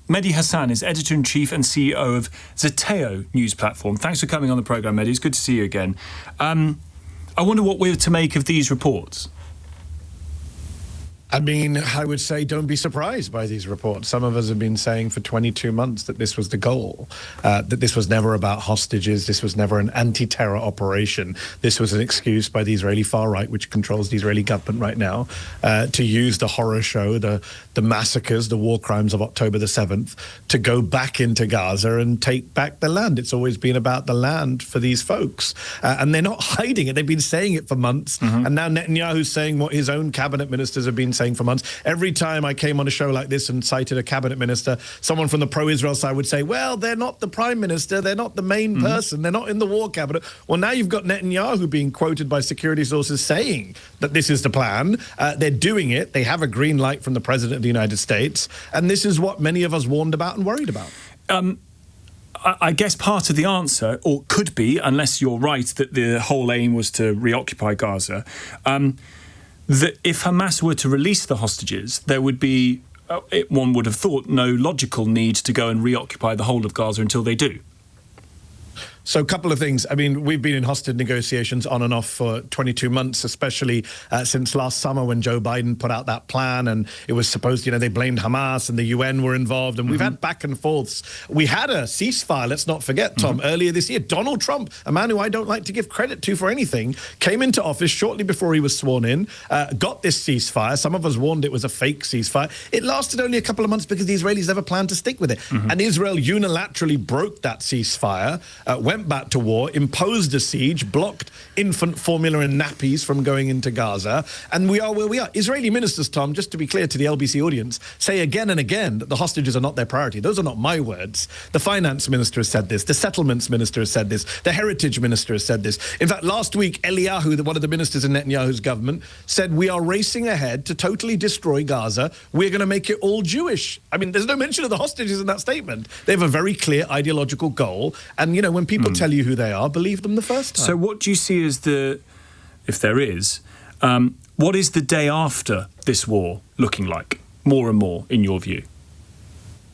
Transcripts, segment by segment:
Mehdi Hasan is editor-in-chief and CEO of Zeteo news platform. Thanks for coming on the programme, Mehdi. It's good to see you again. I wonder what we're to make of these reports. I mean, I would say don't be surprised by these reports. Some of us have been saying for 22 months that this was the goal, that this was never about hostages, this was never an anti-terror operation. This was an excuse by the Israeli far right, which controls the Israeli government right now, to use the horror show, the massacres, the war crimes of October the 7th, to go back into Gaza and take back the land. It's always been about the land for these folks. And they're not hiding it. They've been saying it for months. And now Netanyahu's saying what his own cabinet ministers have been saying for months. Every time I came on a show like this and cited a cabinet minister, someone from the pro-Israel side would say, well, they're not the prime minister, they're not the main person, they're not in the war cabinet. Well, now you've got Netanyahu being quoted by security sources saying that this is the plan. They're doing it. They have a green light from the president of the United States. And this is what many of us warned about and worried about. I guess part of the answer, or could be, unless you're right, that the whole aim was to reoccupy Gaza, that if Hamas were to release the hostages, there would be, one would have thought, no logical need to go and reoccupy the whole of Gaza until they do. So a couple of things. I mean, we've been in hostage negotiations on and off for 22 months, especially since last summer when Joe Biden put out that plan and it was supposed, they blamed Hamas and the UN were involved and we've had back and forths. We had a ceasefire, let's not forget, Tom, earlier this year. Donald Trump, a man who I don't like to give credit to for anything, came into office shortly before he was sworn in, got this ceasefire. Some of us warned it was a fake ceasefire. It lasted only a couple of months because the Israelis never planned to stick with it. And Israel unilaterally broke that ceasefire, went back to war, imposed a siege, blocked infant formula and nappies from going into Gaza, and we are where we are. Israeli ministers, Tom, just to be clear to the LBC audience, say again and again that the hostages are not their priority. Those are not my words. The finance minister has said this. The settlements minister has said this. The heritage minister has said this. In fact, last week, Eliyahu, one of the ministers in Netanyahu's government, said we are racing ahead to totally destroy Gaza. We're going to make it all Jewish. I mean, there's no mention of the hostages in that statement. They have a very clear ideological goal, and, when people tell you who they are, believe them the first time. So what do you see as if there is, what is the day after this war looking like, more and more, in your view?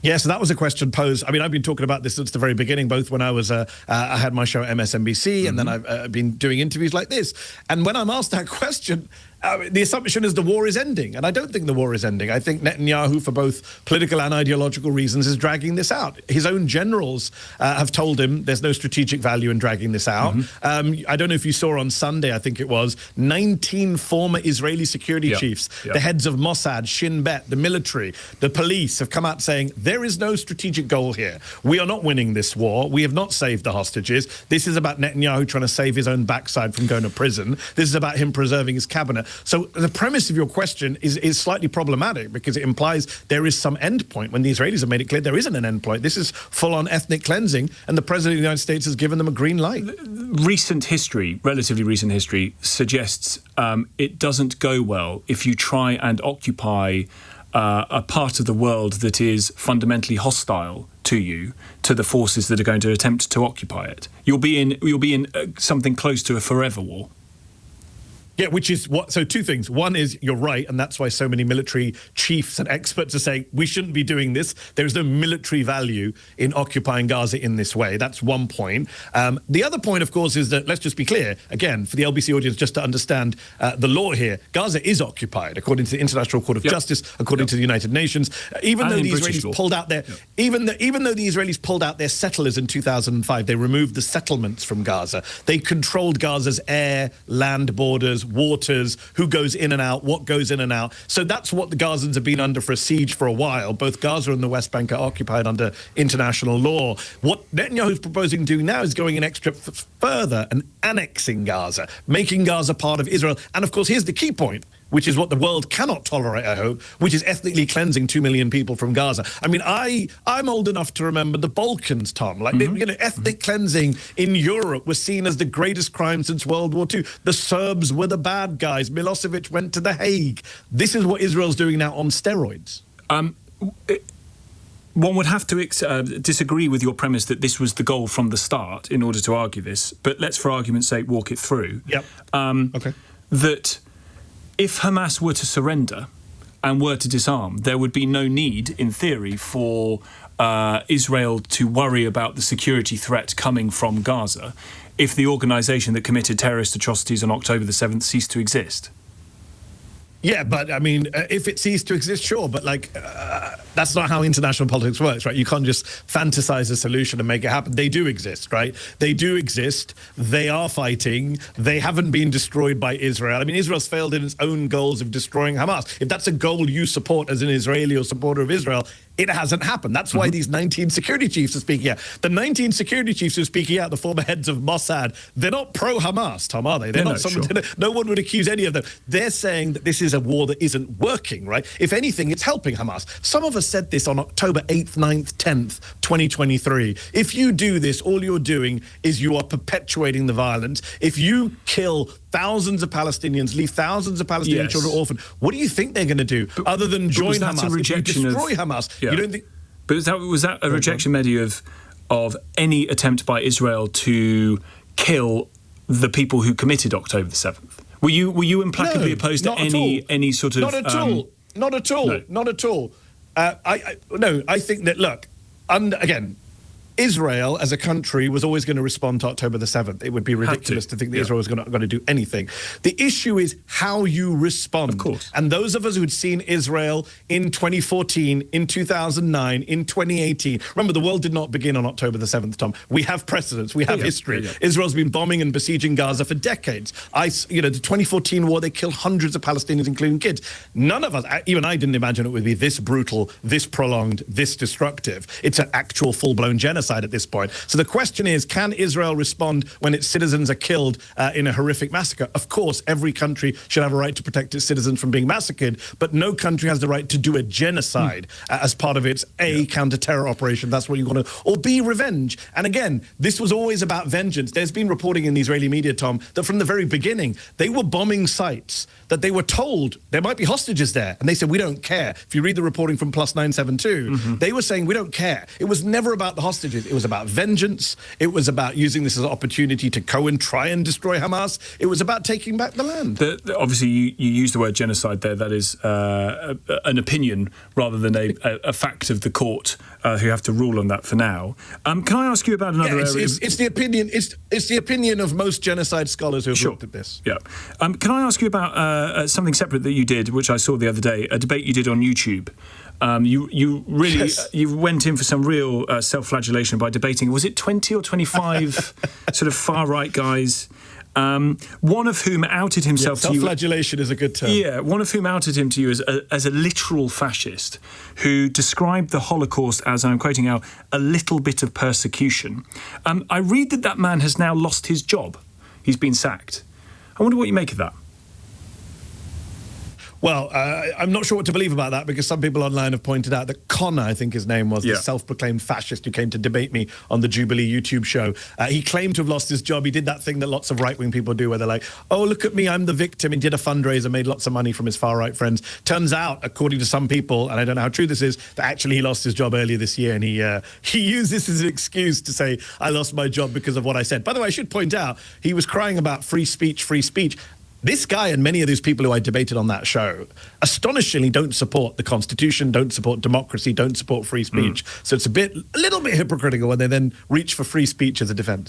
Yes, that was a question posed. I mean, I've been talking about this since the very beginning, both when I was, I had my show at MSNBC, and then I've been doing interviews like this. And when I'm asked that question, the assumption is the war is ending. And I don't think the war is ending. I think Netanyahu, for both political and ideological reasons, is dragging this out. His own generals have told him there's no strategic value in dragging this out. I don't know if you saw on Sunday, I think it was, 19 former Israeli security chiefs, the heads of Mossad, Shin Bet, the military, the police have come out saying there is no strategic goal here. We are not winning this war. We have not saved the hostages. This is about Netanyahu trying to save his own backside from going to prison. This is about him preserving his cabinet. So the premise of your question is slightly problematic because it implies there is some end point when the Israelis have made it clear there isn't an end point. This is full-on ethnic cleansing, and the President of the United States has given them a green light. Recent history, relatively recent history, suggests it doesn't go well if you try and occupy a part of the world that is fundamentally hostile to you, to the forces that are going to attempt to occupy it. You'll be in something close to a forever war. Yeah, which is what. So two things. One is you're right, and that's why so many military chiefs and experts are saying we shouldn't be doing this. There is no military value in occupying Gaza in this way. That's one point. The other point, of course, is that let's just be clear again for the LBC audience, just to understand the law here. Gaza is occupied according to the International Court of Justice, according to the United Nations. Even though the Israelis pulled out their, even though the Israelis pulled out their settlers in 2005, they removed the settlements from Gaza. They controlled Gaza's air, land borders, waters, who goes in and out, what goes in and out. So that's what the Gazans have been under for a siege for a while. Both Gaza and the West Bank are occupied under international law. What Netanyahu is proposing to do now is going an extra further and annexing Gaza, making Gaza part of Israel. And of course, here's the key point, which is what the world cannot tolerate, I hope, which is ethnically cleansing 2 million people from Gaza. I mean, I'm old enough to remember the Balkans, Tom. Like, ethnic cleansing in Europe was seen as the greatest crime since World War II. The Serbs were the bad guys. Milosevic went to The Hague. This is what Israel's doing now on steroids. One would have to disagree with your premise that this was the goal from the start in order to argue this. But let's, for argument's sake, walk it through. Yep. Okay. That if Hamas were to surrender, and were to disarm, there would be no need, in theory, for Israel to worry about the security threat coming from Gaza if the organisation that committed terrorist atrocities on October the 7th ceased to exist. Yeah, but I mean, if it ceased to exist, sure. But that's not how international politics works, right? You can't just fantasize a solution and make it happen. They do exist, right? They do exist. They are fighting. They haven't been destroyed by Israel. I mean, Israel's failed in its own goals of destroying Hamas. If that's a goal you support as an Israeli or supporter of Israel, it hasn't happened. That's why these 19 security chiefs are speaking out. The 19 security chiefs who are speaking out, the former heads of Mossad, they're not pro-Hamas, Tom, are they? They're not someone. Sure. No one would accuse any of them. They're saying that this is a war that isn't working, right? If anything, it's helping Hamas. Some of us said this on October 8th, 9th, 10th, 2023. If you do this, all you're doing is you are perpetuating the violence. If you kill thousands of Palestinians, leave thousands of Palestinian children orphaned, what do you think they're going to do other than join Hamas? If you destroy Hamas, you don't think... But was that a rejection, Mehdi, of any attempt by Israel to kill the people who committed October the 7th? Were you implacably opposed to any sort of... Not at all. Not at all. No. Not at all. I think that, look, again, Israel as a country was always going to respond to October the 7th. It would be ridiculous to think that Israel was going to do anything. The issue is how you respond. Of course. And those of us who had seen Israel in 2014, in 2009, in 2018, remember, the world did not begin on October the 7th, Tom. We have precedents. We have history. Israel's been bombing and besieging Gaza for decades. The 2014 war, they killed hundreds of Palestinians, including kids. None of us, even I didn't imagine it would be this brutal, this prolonged, this destructive. It's an actual full-blown genocide at this point. So the question is, can Israel respond when its citizens are killed in a horrific massacre? Of course, every country should have a right to protect its citizens from being massacred, but no country has the right to do a genocide as part of its counter-terror operation. That's what you want to, or B, revenge. And again, this was always about vengeance. There's been reporting in the Israeli media, Tom, that from the very beginning, they were bombing sites that they were told there might be hostages there. And they said, we don't care. If you read the reporting from Plus 972, they were saying, we don't care. It was never about the hostages. It was about vengeance. It was about using this as an opportunity to go and try and destroy Hamas. It was about taking back the land. Obviously, you use the word genocide there. That is an opinion rather than a fact of the court who have to rule on that for now. Can I ask you about another area? It's the opinion. It's the opinion of most genocide scholars who have looked at this. Yeah. Can I ask you about something separate that you did, which I saw the other day, a debate you did on YouTube? You really you went in for some real self-flagellation by debating. Was it 20 or 25 sort of far-right guys? One of whom outed himself to you. Self-flagellation is a good term. Yeah, one of whom outed him to you as a literal fascist who described the Holocaust as, I'm quoting now, a little bit of persecution. I read that man has now lost his job. He's been sacked. I wonder what you make of that. Well, I'm not sure what to believe about that, because some people online have pointed out that Connor, I think his name was, the self-proclaimed fascist who came to debate me on the Jubilee YouTube show. He claimed to have lost his job. He did that thing that lots of right-wing people do where they're like, oh, look at me, I'm the victim. He did a fundraiser, made lots of money from his far-right friends. Turns out, according to some people, and I don't know how true this is, that actually he lost his job earlier this year, and he used this as an excuse to say, I lost my job because of what I said. By the way, I should point out, he was crying about free speech, free speech. This guy and many of those people who I debated on that show astonishingly don't support the Constitution, don't support democracy, don't support free speech. So it's a little bit hypocritical when they then reach for free speech as a defense.